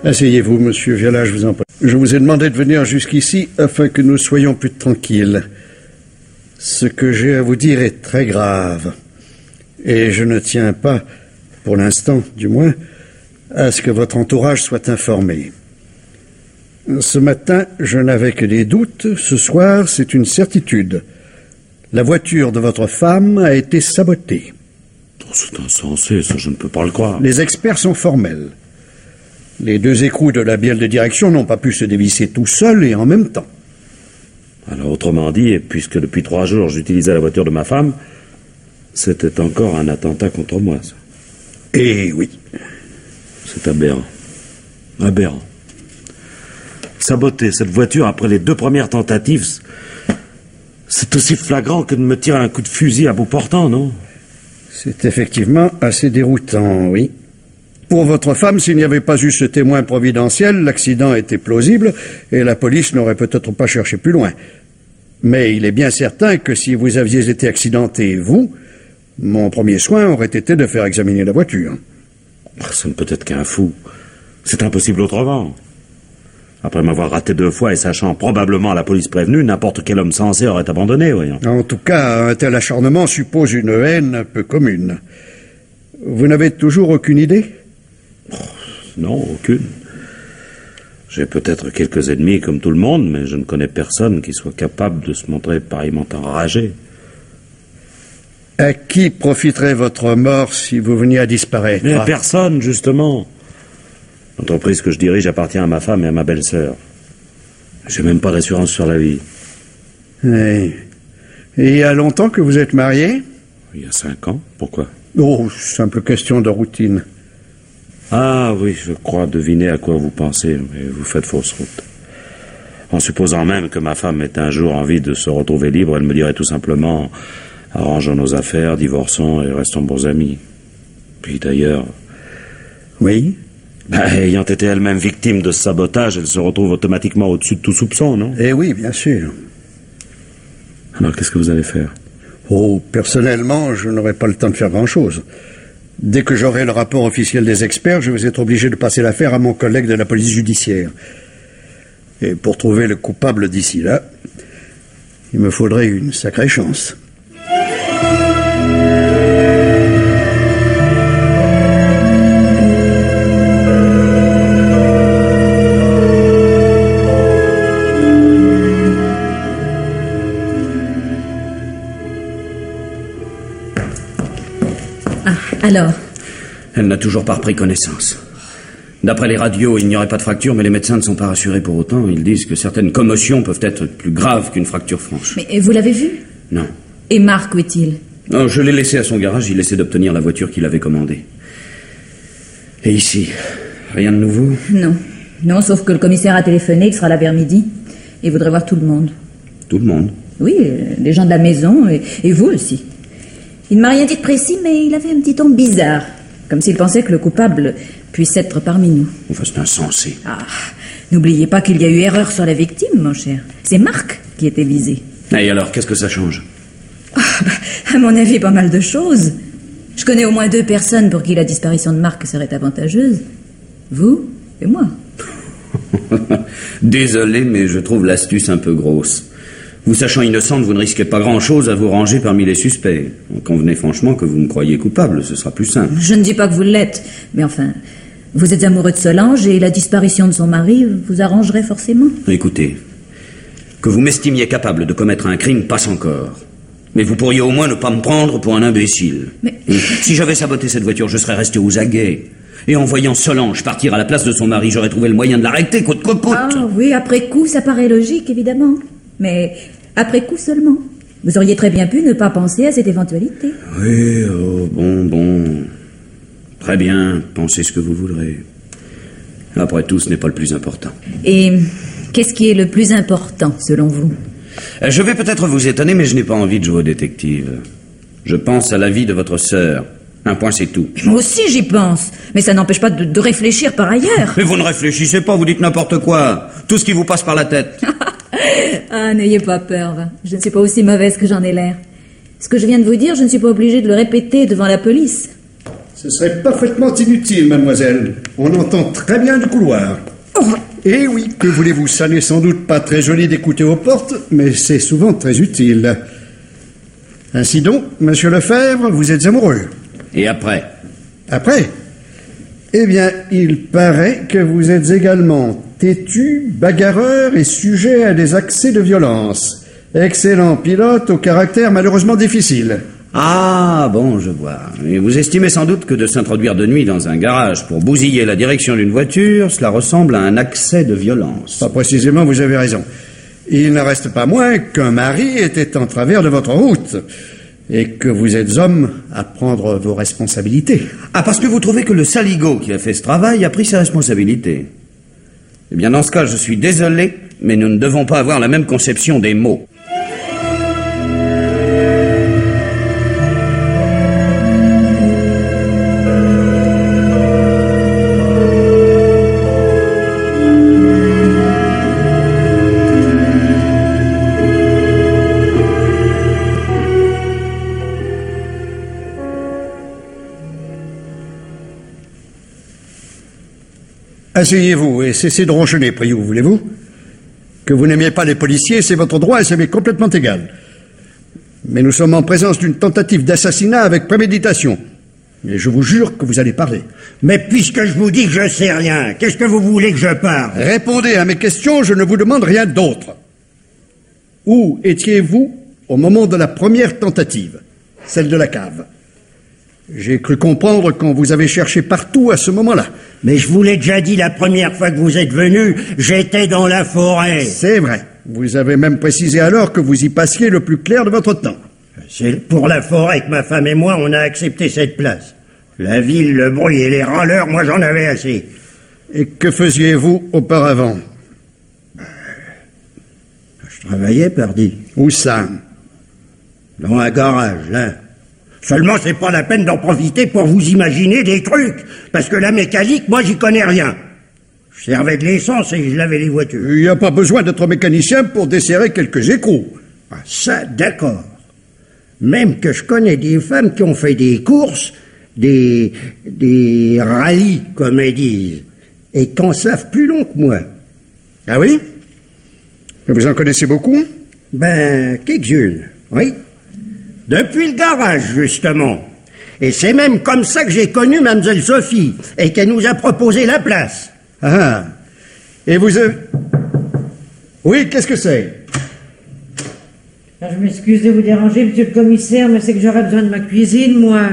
Asseyez-vous, monsieur Viala, je vous en prie. Je vous ai demandé de venir jusqu'ici afin que nous soyons plus tranquilles. Ce que j'ai à vous dire est très grave. Et je ne tiens pas, pour l'instant du moins, à ce que votre entourage soit informé. Ce matin, je n'avais que des doutes. Ce soir, c'est une certitude. La voiture de votre femme a été sabotée. C'est insensé, ça, je ne peux pas le croire. Les experts sont formels. Les 2 écrous de la bielle de direction n'ont pas pu se dévisser tout seuls et en même temps. Alors, autrement dit, puisque depuis 3 jours j'utilisais la voiture de ma femme, c'était encore un attentat contre moi, ça. Eh oui. C'est aberrant. Aberrant. Saboter cette voiture après les 2 premières tentatives, c'est aussi flagrant que de me tirer un coup de fusil à bout portant, non? C'est effectivement assez déroutant, oui. Pour votre femme, s'il n'y avait pas eu ce témoin providentiel, l'accident était plausible et la police n'aurait peut-être pas cherché plus loin. Mais il est bien certain que si vous aviez été accidenté, vous, mon premier soin aurait été de faire examiner la voiture. Ça ne peut être qu'un fou. C'est impossible autrement. Après m'avoir raté 2 fois et sachant probablement la police prévenue, n'importe quel homme sensé aurait abandonné, voyons. En tout cas, un tel acharnement suppose une haine peu commune. Vous n'avez toujours aucune idée? Non, aucune. J'ai peut-être quelques ennemis comme tout le monde, mais je ne connais personne qui soit capable de se montrer pareillement enragé. À qui profiterait votre mort si vous veniez à disparaître? Mais à personne, justement. L'entreprise que je dirige appartient à ma femme et à ma belle-sœur. J'ai même pas d'assurance sur la vie. Et il y a longtemps que vous êtes marié? Il y a 5 ans. Pourquoi? Oh, simple question de routine. Ah oui, je crois deviner à quoi vous pensez, mais vous faites fausse route. En supposant même que ma femme ait un jour envie de se retrouver libre, elle me dirait tout simplement: arrangeons nos affaires, divorçons et restons bons amis. Puis d'ailleurs... Oui? Ayant été elle-même victime de ce sabotage, elle se retrouve automatiquement au-dessus de tout soupçon, non? Eh oui, bien sûr. Alors qu'est-ce que vous allez faire? Oh, personnellement, je n'aurai pas le temps de faire grand-chose. Dès que j'aurai le rapport officiel des experts, je vais être obligé de passer l'affaire à mon collègue de la police judiciaire. Et pour trouver le coupable d'ici là, il me faudrait une sacrée chance. Alors? Elle n'a toujours pas repris connaissance. D'après les radios, il n'y aurait pas de fracture, mais les médecins ne sont pas rassurés pour autant. Ils disent que certaines commotions peuvent être plus graves qu'une fracture franche. Mais vous l'avez vu? Non. Et Marc, où est-il? Oh, je l'ai laissé à son garage, il essaie d'obtenir la voiture qu'il avait commandée. Et ici, rien de nouveau? Non. Non, sauf que le commissaire a téléphoné, il sera là vers midi. Il voudrait voir tout le monde. Tout le monde? Oui, les gens de la maison, et vous aussi. Il ne m'a rien dit de précis, mais il avait un petit ton bizarre. Comme s'il pensait que le coupable puisse être parmi nous. Enfin, c'est insensé. Ah, n'oubliez pas qu'il y a eu erreur sur la victime, mon cher. C'est Marc qui était visé. Et alors, qu'est-ce que ça change? À mon avis, pas mal de choses. Je connais au moins 2 personnes pour qui la disparition de Marc serait avantageuse. Vous et moi. Désolé, mais je trouve l'astuce un peu grosse. Vous sachant innocente, vous ne risquez pas grand-chose à vous ranger parmi les suspects. Convenez franchement que vous me croyez coupable, ce sera plus simple. Je ne dis pas que vous l'êtes, mais enfin, vous êtes amoureux de Solange et la disparition de son mari vous arrangerait forcément. Écoutez, que vous m'estimiez capable de commettre un crime passe encore. Mais vous pourriez au moins ne pas me prendre pour un imbécile. Mais... Si j'avais saboté cette voiture, je serais resté aux aguets. Et en voyant Solange partir à la place de son mari, j'aurais trouvé le moyen de l'arrêter, coûte que coûte. Ah oui, après coup, ça paraît logique, évidemment. Mais après coup seulement. Vous auriez très bien pu ne pas penser à cette éventualité. Oui, oh, bon. Très bien, pensez ce que vous voudrez. Après tout, ce n'est pas le plus important. Et qu'est-ce qui est le plus important, selon vous? Je vais peut-être vous étonner, mais je n'ai pas envie de jouer au détective. Je pense à la vie de votre sœur. Un point, c'est tout. Moi aussi, j'y pense. Mais ça n'empêche pas de réfléchir par ailleurs. Mais vous ne réfléchissez pas, vous dites n'importe quoi. Tout ce qui vous passe par la tête. Ah, n'ayez pas peur, va. Je ne suis pas aussi mauvaise que j'en ai l'air. Ce que je viens de vous dire, je ne suis pas obligée de le répéter devant la police. Ce serait parfaitement inutile, mademoiselle. On entend très bien du couloir. Oh. Eh oui, que voulez-vous, ça n'est sans doute pas très joli d'écouter aux portes, mais c'est souvent très utile. Ainsi donc, monsieur Lefebvre, vous êtes amoureux. Et après? Après? Eh bien, il paraît que vous êtes également têtu, bagarreur et sujet à des accès de violence. Excellent pilote au caractère malheureusement difficile. Ah, bon, je vois. Et vous estimez sans doute que de s'introduire de nuit dans un garage pour bousiller la direction d'une voiture, cela ressemble à un accès de violence. Pas précisément, vous avez raison. Il ne reste pas moins qu'un mari était en travers de votre route et que vous êtes homme à prendre vos responsabilités. Ah, parce que vous trouvez que le saligo qui a fait ce travail a pris ses responsabilités. Eh bien, dans ce cas, je suis désolé, mais nous ne devons pas avoir la même conception des mots. Asseyez-vous et cessez de ronchonner, priez-vous, voulez-vous? Que vous n'aimiez pas les policiers, c'est votre droit et ça m'est complètement égal. Mais nous sommes en présence d'une tentative d'assassinat avec préméditation. Et je vous jure que vous allez parler. Mais puisque je vous dis que je sais rien, qu'est-ce que vous voulez que je parle? Répondez à mes questions, je ne vous demande rien d'autre. Où étiez-vous au moment de la première tentative? celle de la cave. J'ai cru comprendre quand vous avez cherché partout à ce moment-là. Mais je vous l'ai déjà dit la première fois que vous êtes venu, j'étais dans la forêt. C'est vrai. Vous avez même précisé alors que vous y passiez le plus clair de votre temps. C'est pour la forêt que ma femme et moi, on a accepté cette place. La ville, le bruit et les râleurs, moi j'en avais assez. Et que faisiez-vous auparavant? Je travaillais, pardi. Où ça? Dans un garage, là. Seulement, c'est pas la peine d'en profiter pour vous imaginer des trucs. Parce que la mécanique, moi, j'y connais rien. Je servais de l'essence et je lavais les voitures. Il n'y a pas besoin d'être mécanicien pour desserrer quelques écrous. Ah, ça, d'accord. Même que je connais des femmes qui ont fait des courses, des rallyes, comme elles disent, et qui en savent plus long que moi. Ah oui? Vous en connaissez beaucoup? Ben, quelques-unes, oui. Depuis le garage, justement. Et c'est même comme ça que j'ai connu Mademoiselle Sophie, et qu'elle nous a proposé la place. Ah. Et vous avez... Oui, qu'est-ce que c'est? Je m'excuse de vous déranger, monsieur le commissaire, mais c'est que j'aurais besoin de ma cuisine, moi.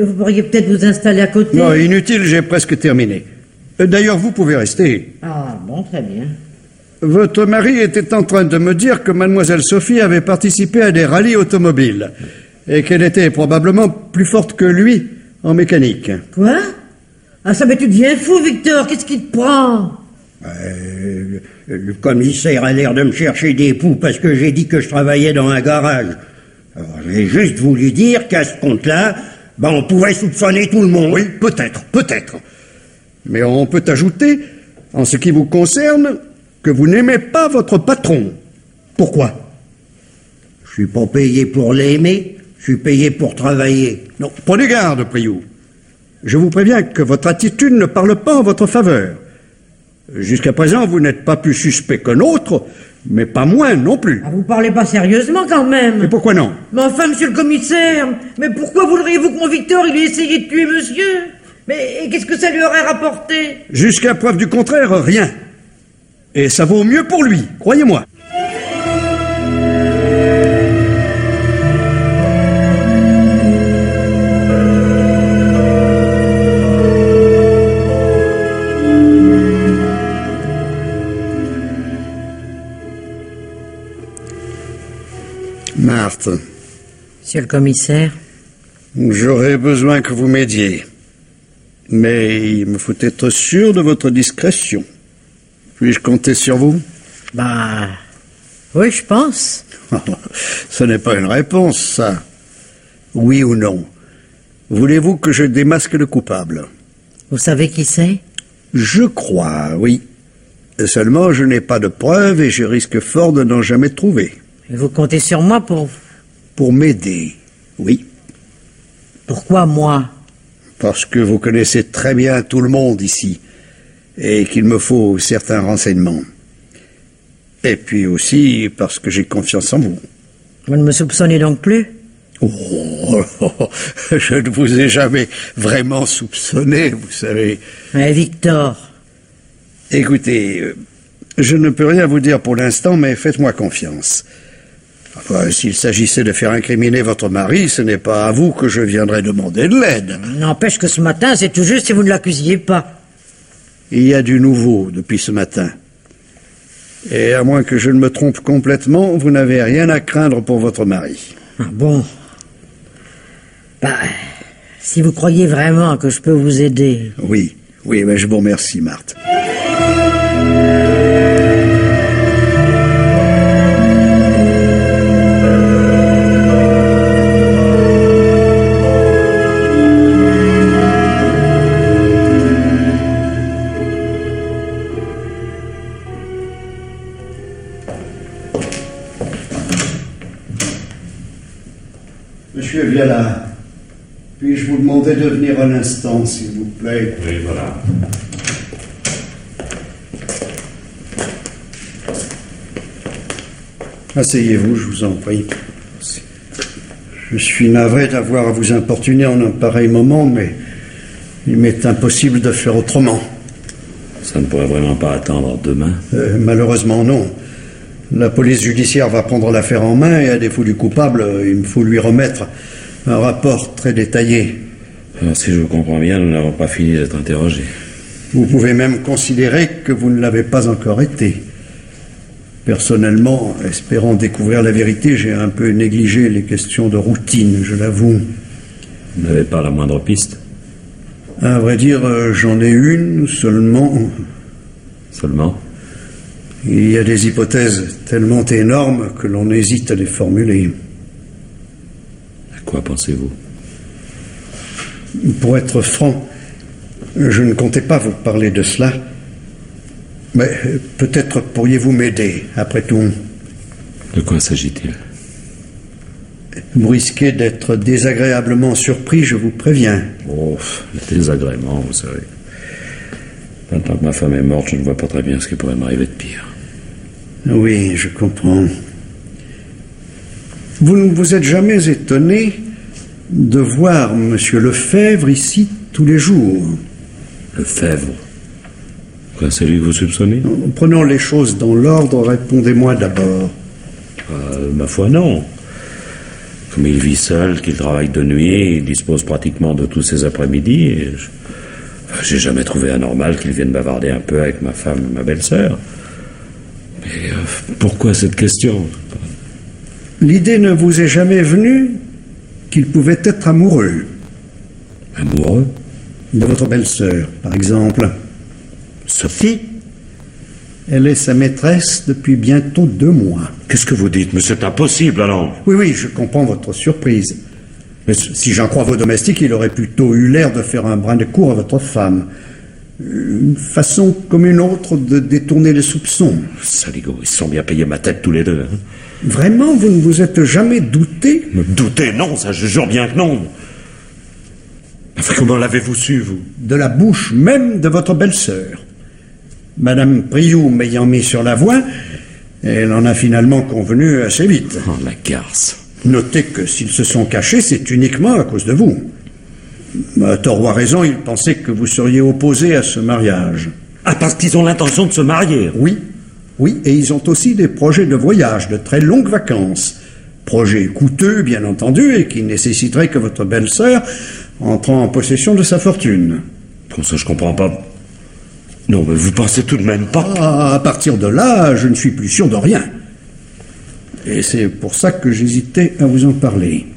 Vous pourriez peut-être vous installer à côté. Non, inutile, j'ai presque terminé. D'ailleurs, vous pouvez rester. Ah, bon, très bien. Votre mari était en train de me dire que mademoiselle Sophie avait participé à des rallyes automobiles et qu'elle était probablement plus forte que lui en mécanique. Quoi? Ah, ça, mais tu deviens fou, Victor, qu'est-ce qui te prend? Le commissaire a l'air de me chercher des poux parce que j'ai dit que je travaillais dans un garage. Alors, j'ai juste voulu dire qu'à ce compte-là, ben, on pouvait soupçonner tout le monde. Oui, peut-être. Mais on peut ajouter, en ce qui vous concerne, que vous n'aimez pas votre patron. Pourquoi? Je suis pas payé pour l'aimer, je suis payé pour travailler. Non, prenez garde, Priou. Je vous préviens que votre attitude ne parle pas en votre faveur. Jusqu'à présent, vous n'êtes pas plus suspect qu'un autre, mais pas moins non plus. Ah, vous parlez pas sérieusement quand même. Et pourquoi non? Mais enfin, monsieur le commissaire, mais pourquoi voudriez-vous que mon Victor il ait essayé de tuer monsieur? Mais qu'est-ce que ça lui aurait rapporté? Jusqu'à preuve du contraire, rien. Et ça vaut mieux pour lui, croyez-moi. Marthe. Monsieur le commissaire. J'aurais besoin que vous m'aidiez. Mais il me faut être sûr de votre discrétion. Puis-je compter sur vous? Bah, oui, je pense. Ce n'est pas une réponse, ça. Oui ou non? Voulez-vous que je démasque le coupable? Vous savez qui c'est? Je crois, oui. Seulement, je n'ai pas de preuves et je risque fort de n'en jamais trouver. Et vous comptez sur moi pour... Pour m'aider, oui. Pourquoi moi? Parce que vous connaissez très bien tout le monde ici et qu'il me faut certains renseignements. Et puis aussi parce que j'ai confiance en vous. Vous ne me soupçonnez donc plus? Oh, je ne vous ai jamais vraiment soupçonné, vous savez. Mais Victor... Écoutez, je ne peux rien vous dire pour l'instant, mais faites-moi confiance. Enfin, s'il s'agissait de faire incriminer votre mari, ce n'est pas à vous que je viendrais demander de l'aide. N'empêche que ce matin, c'est tout juste si vous ne l'accusiez pas. Il y a du nouveau depuis ce matin. Et à moins que je ne me trompe complètement, vous n'avez rien à craindre pour votre mari. Ah bon? Bah, si vous croyez vraiment que je peux vous aider... Oui, mais je vous remercie, Marthe. Monsieur Viala, puis-je vous demander de venir un instant, s'il vous plaît? Oui, voilà. Asseyez-vous, je vous en prie. Je suis navré d'avoir à vous importuner en un pareil moment, mais il m'est impossible de faire autrement. Ça ne pourrait vraiment pas attendre demain? Malheureusement, non. La police judiciaire va prendre l'affaire en main et à défaut du coupable, il me faut lui remettre un rapport très détaillé. Alors, si je vous comprends bien, nous n'avons pas fini d'être interrogés. Vous pouvez même considérer que vous ne l'avez pas encore été. Personnellement, espérant découvrir la vérité, j'ai un peu négligé les questions de routine, je l'avoue. Vous n'avez pas la moindre piste? À vrai dire, j'en ai une seulement. Seulement? Il y a des hypothèses tellement énormes que l'on hésite à les formuler. À quoi pensez-vous? Pour être franc, je ne comptais pas vous parler de cela. Mais peut-être pourriez-vous m'aider, après tout. De quoi s'agit-il? Vous risquez d'être désagréablement surpris, je vous préviens. Oh, le désagrément, vous savez. Maintenant que ma femme est morte, je ne vois pas très bien ce qui pourrait m'arriver de pire. Oui, je comprends. Vous ne vous êtes jamais étonné de voir M. Lefebvre ici tous les jours? Lefebvre? Quoi, c'est lui que vous soupçonnez? Prenons les choses dans l'ordre, répondez-moi d'abord. Ma foi, non. Comme il vit seul, qu'il travaille de nuit, il dispose pratiquement de tous ses après-midi, et j'ai jamais trouvé anormal qu'il vienne bavarder un peu avec ma femme et ma belle-sœur. Mais pourquoi cette question? L'idée ne vous est jamais venue qu'il pouvait être amoureux? Amoureux? De votre belle-sœur, par exemple. Sophie? Elle est sa maîtresse depuis bientôt 2 mois. Qu'est-ce que vous dites? Mais c'est impossible, alors. Oui, je comprends votre surprise. Mais si j'en crois vos domestiques, il aurait plutôt eu l'air de faire un brin de cour à votre femme. Une façon comme une autre de détourner les soupçons. Saligots, ils se sont bien payés ma tête tous les deux. Hein. Vraiment, vous ne vous êtes jamais douté? Me douter, non, ça je jure bien que non. Enfin, comment l'avez-vous su, vous? De la bouche même de votre belle-sœur. Madame Priou m'ayant mis sur la voie, elle en a finalement convenu assez vite. Oh, la garce. Notez que s'ils se sont cachés, c'est uniquement à cause de vous. À tort ou à raison, ils pensaient que vous seriez opposé à ce mariage. Ah, parce qu'ils ont l'intention de se marier? Oui, et ils ont aussi des projets de voyage, de très longues vacances. Projets coûteux, bien entendu, et qui nécessiteraient que votre belle-sœur entre en possession de sa fortune. Pour ça, je comprends pas. Non, mais vous pensez tout de même pas... À partir de là, je ne suis plus sûr de rien. Et c'est pour ça que j'hésitais à vous en parler.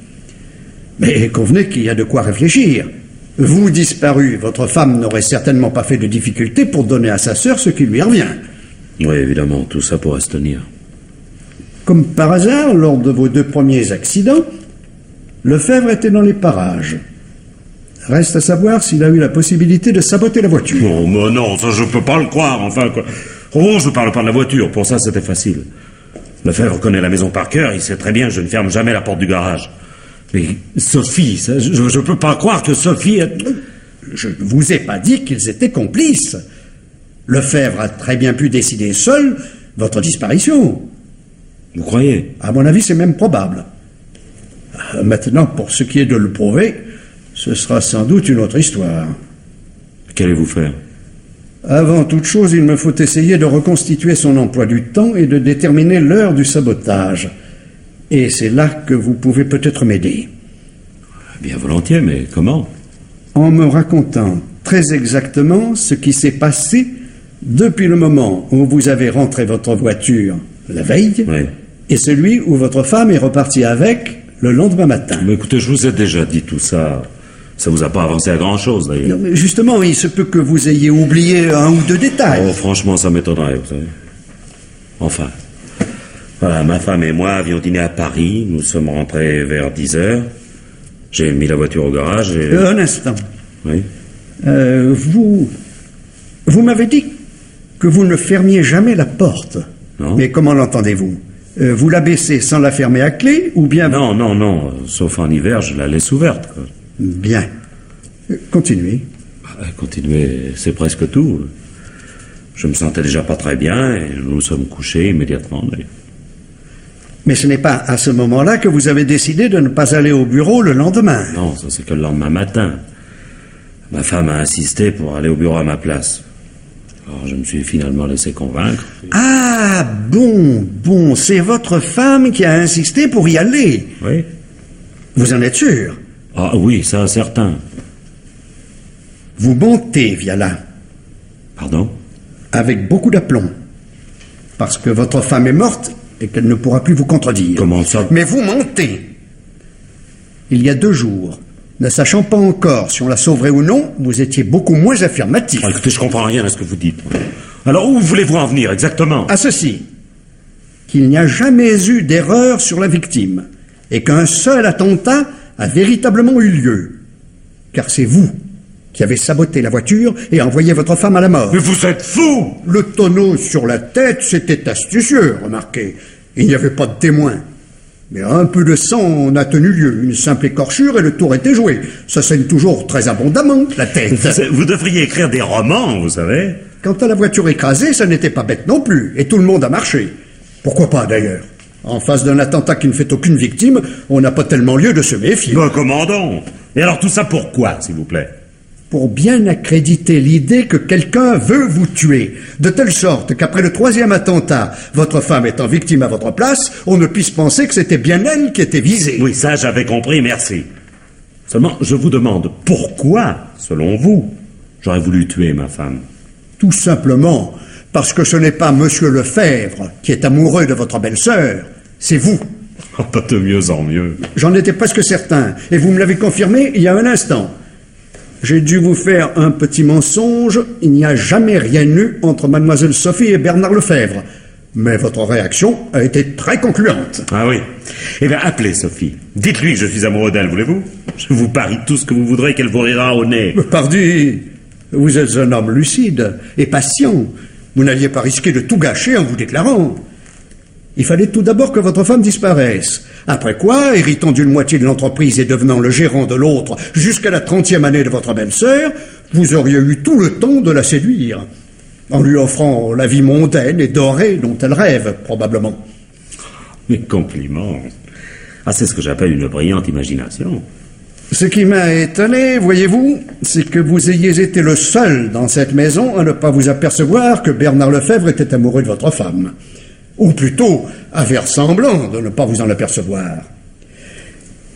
Mais convenez qu'il y a de quoi réfléchir. Vous disparu, votre femme n'aurait certainement pas fait de difficulté pour donner à sa sœur ce qui lui revient. Oui, évidemment, tout ça pourrait se tenir. Comme par hasard, lors de vos 2 premiers accidents, Lefebvre était dans les parages. Reste à savoir s'il a eu la possibilité de saboter la voiture. Oh, mais non, ça je peux pas le croire, enfin, quoi. Oh, je parle pas de la voiture, pour ça c'était facile. Lefebvre connaît la maison par cœur, il sait très bien que je ne ferme jamais la porte du garage. Mais Sophie, ça, je peux pas croire que Sophie... Je ne vous ai pas dit qu'ils étaient complices. Lefebvre a très bien pu décider seul votre disparition. Vous croyez? À mon avis, c'est même probable. Maintenant, pour ce qui est de le prouver, ce sera sans doute une autre histoire. Qu'allez-vous faire? Avant toute chose, il me faut essayer de reconstituer son emploi du temps et de déterminer l'heure du sabotage. Et c'est là que vous pouvez peut-être m'aider. Bien volontiers, mais comment? En me racontant très exactement ce qui s'est passé depuis le moment où vous avez rentré votre voiture la veille, oui, et celui où votre femme est repartie avec le lendemain matin. Mais écoutez, je vous ai déjà dit tout ça. Ça vous a pas avancé à grand-chose, d'ailleurs. Non, mais justement, il se peut que vous ayez oublié 1 ou 2 détails. Oh, franchement, ça m'étonnerait, vous savez. Enfin, voilà, ma femme et moi avions dîné à Paris. Nous sommes rentrés vers 10h. J'ai mis la voiture au garage et... Un instant. Oui. Vous m'avez dit que vous ne fermiez jamais la porte. Non. Mais comment l'entendez-vous? Vous la baissez sans la fermer à clé ou bien... Non. Sauf en hiver, je la laisse ouverte, quoi. Bien. Continuez. Continuez, c'est presque tout. Je me sentais déjà pas très bien et nous nous sommes couchés immédiatement, d'ailleurs. Mais ce n'est pas à ce moment-là que vous avez décidé de ne pas aller au bureau le lendemain. Non, ça c'est que le lendemain matin. Ma femme a insisté pour aller au bureau à ma place. Alors, je me suis finalement laissé convaincre. Ah, bon, c'est votre femme qui a insisté pour y aller. Oui. Vous en êtes sûr? Ah oui, ça, certain. Vous mentez, Viala. Pardon? Avec beaucoup d'aplomb. Parce que votre femme est morte et qu'elle ne pourra plus vous contredire. Comment ça? Mais vous mentez. Il y a 2 jours, ne sachant pas encore si on la sauverait ou non, vous étiez beaucoup moins affirmatif. Ah, écoutez, je comprends rien à ce que vous dites. Alors, où voulez-vous en venir exactement? À ceci, qu'il n'y a jamais eu d'erreur sur la victime et qu'un seul attentat a véritablement eu lieu. Car c'est vous qui avez saboté la voiture et envoyé votre femme à la mort. Mais vous êtes fou! Le tonneau sur la tête, c'était astucieux, remarquez. Il n'y avait pas de témoin. Mais un peu de sang en a tenu lieu, une simple écorchure et le tour était joué. Ça saigne toujours très abondamment, la tête. Vous devriez écrire des romans, vous savez. Quant à la voiture écrasée, ça n'était pas bête non plus, et tout le monde a marché. Pourquoi pas, d'ailleurs? En face d'un attentat qui ne fait aucune victime, on n'a pas tellement lieu de se méfier. Ben, commandons. Et alors tout ça pourquoi, s'il vous plaît? Pour bien accréditer l'idée que quelqu'un veut vous tuer, de telle sorte qu'après le 3e attentat, votre femme étant victime à votre place, on ne puisse penser que c'était bien elle qui était visée. Oui, ça j'avais compris, merci. Seulement, je vous demande, pourquoi, selon vous, j'aurais voulu tuer ma femme? Tout simplement parce que ce n'est pas Monsieur Lefebvre qui est amoureux de votre belle-sœur, c'est vous. Oh, pas de mieux en mieux. J'en étais presque certain, et vous me l'avez confirmé il y a un instant. J'ai dû vous faire un petit mensonge. Il n'y a jamais rien eu entre Mademoiselle Sophie et Bernard Lefebvre. Mais votre réaction a été très concluante. Ah oui. Eh bien, appelez Sophie. Dites-lui que je suis amoureux d'elle, voulez-vous? Je vous parie tout ce que vous voudrez qu'elle vous rira au nez. Pardi, vous êtes un homme lucide et patient. Vous n'alliez pas risquer de tout gâcher en vous déclarant. Il fallait tout d'abord que votre femme disparaisse. Après quoi, héritant d'une moitié de l'entreprise et devenant le gérant de l'autre jusqu'à la 30e année de votre belle-sœur, vous auriez eu tout le temps de la séduire, en lui offrant la vie mondaine et dorée dont elle rêve, probablement. Mes compliments. Ah, c'est ce que j'appelle une brillante imagination. Ce qui m'a étonné, voyez-vous, c'est que vous ayez été le seul dans cette maison à ne pas vous apercevoir que Bernard Lefebvre était amoureux de votre femme. Ou plutôt, à faire semblant de ne pas vous en apercevoir.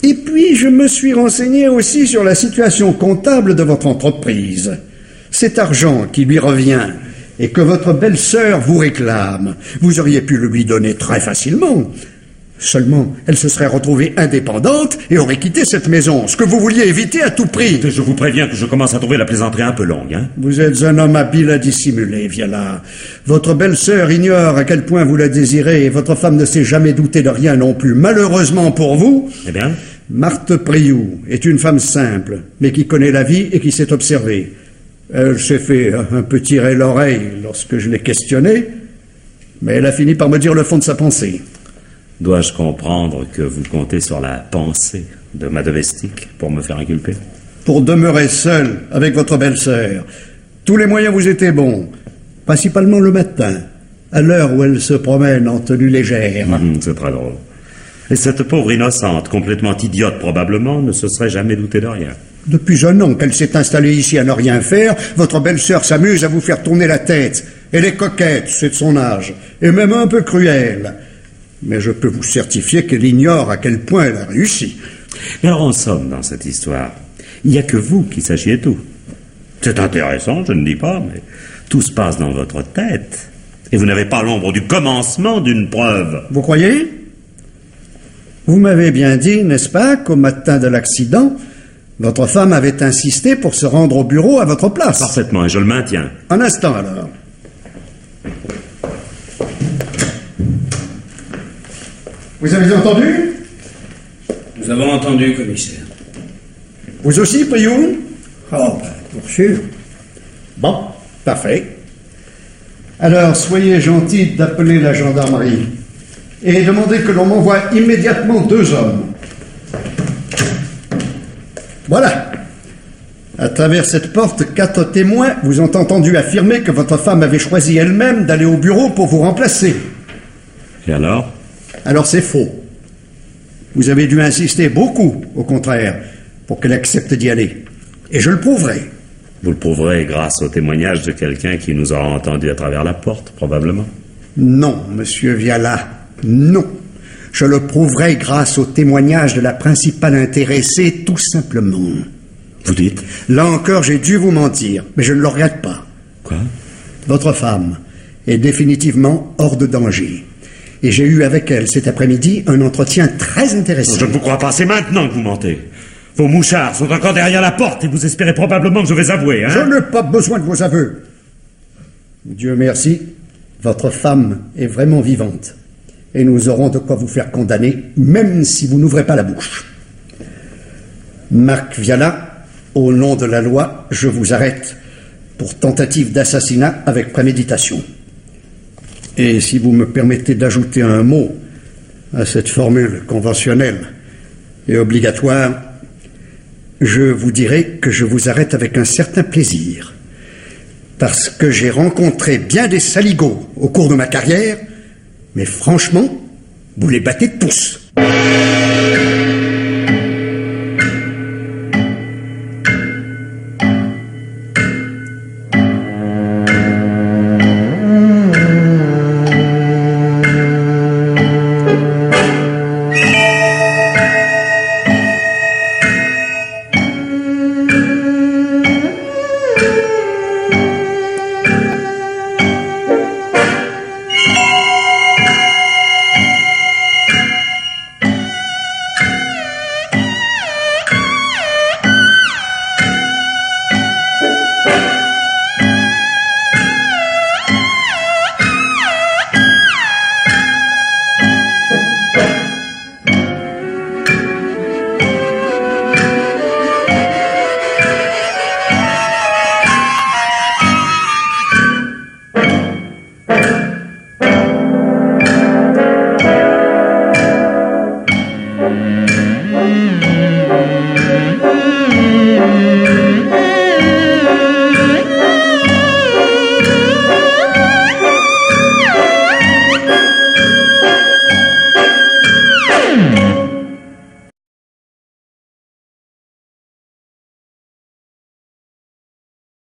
Et puis, je me suis renseigné aussi sur la situation comptable de votre entreprise. Cet argent qui lui revient et que votre belle-sœur vous réclame, vous auriez pu le lui donner très facilement. Seulement, elle se serait retrouvée indépendante et aurait quitté cette maison, ce que vous vouliez éviter à tout prix. Je vous préviens que je commence à trouver la plaisanterie un peu longue, hein. Vous êtes un homme habile à dissimuler, Viala. Votre belle-sœur ignore à quel point vous la désirez et votre femme ne s'est jamais doutée de rien non plus. Malheureusement pour vous, eh bien, Marthe Priou est une femme simple, mais qui connaît la vie et qui s'est observée. Elle s'est fait un peu tirer l'oreille lorsque je l'ai questionnée, mais elle a fini par me dire le fond de sa pensée. Dois-je comprendre que vous comptez sur la pensée de ma domestique pour me faire inculper? Pour demeurer seul avec votre belle-sœur. Tous les moyens vous étaient bons, principalement le matin, à l'heure où elle se promène en tenue légère. C'est très drôle. Et cette pauvre innocente, complètement idiote probablement, ne se serait jamais doutée de rien. Depuis un an qu'elle s'est installée ici à ne rien faire, votre belle-sœur s'amuse à vous faire tourner la tête. Elle est coquette, c'est de son âge, et même un peu cruelle. Mais je peux vous certifier qu'elle ignore à quel point elle a réussi. Et alors en somme, dans cette histoire, il n'y a que vous qui sachiez tout. C'est intéressant, je ne dis pas, mais tout se passe dans votre tête. Et vous n'avez pas l'ombre du commencement d'une preuve. Vous croyez? Vous m'avez bien dit, n'est-ce pas, qu'au matin de l'accident, votre femme avait insisté pour se rendre au bureau à votre place. Parfaitement, et je le maintiens. Un instant alors. Vous avez entendu? Nous avons entendu, commissaire. Vous aussi, Priou? Oh, pour sûr. Bon, parfait. Alors, soyez gentil d'appeler la gendarmerie et demandez que l'on m'envoie immédiatement 2 hommes. Voilà. À travers cette porte, 4 témoins vous ont entendu affirmer que votre femme avait choisi elle-même d'aller au bureau pour vous remplacer. Et alors? Alors c'est faux. Vous avez dû insister beaucoup, au contraire, pour qu'elle accepte d'y aller. Et je le prouverai. Vous le prouverez grâce au témoignage de quelqu'un qui nous aura entendu à travers la porte, probablement. Non, monsieur Viala, non. Je le prouverai grâce au témoignage de la principale intéressée, tout simplement. Vous dites? Là encore, j'ai dû vous mentir, mais je ne le regrette pas. Quoi? Votre femme est définitivement hors de danger. Et j'ai eu avec elle cet après-midi un entretien très intéressant. Je ne vous crois pas, c'est maintenant que vous mentez. Vos mouchards sont encore derrière la porte et vous espérez probablement que je vais avouer, hein? Je n'ai pas besoin de vos aveux. Dieu merci, votre femme est vraiment vivante. Et nous aurons de quoi vous faire condamner, même si vous n'ouvrez pas la bouche. Marc Viala, au nom de la loi, je vous arrête pour tentative d'assassinat avec préméditation. Et si vous me permettez d'ajouter un mot à cette formule conventionnelle et obligatoire, je vous dirai que je vous arrête avec un certain plaisir. Parce que j'ai rencontré bien des saligots au cours de ma carrière, mais franchement, vous les battez de pouce.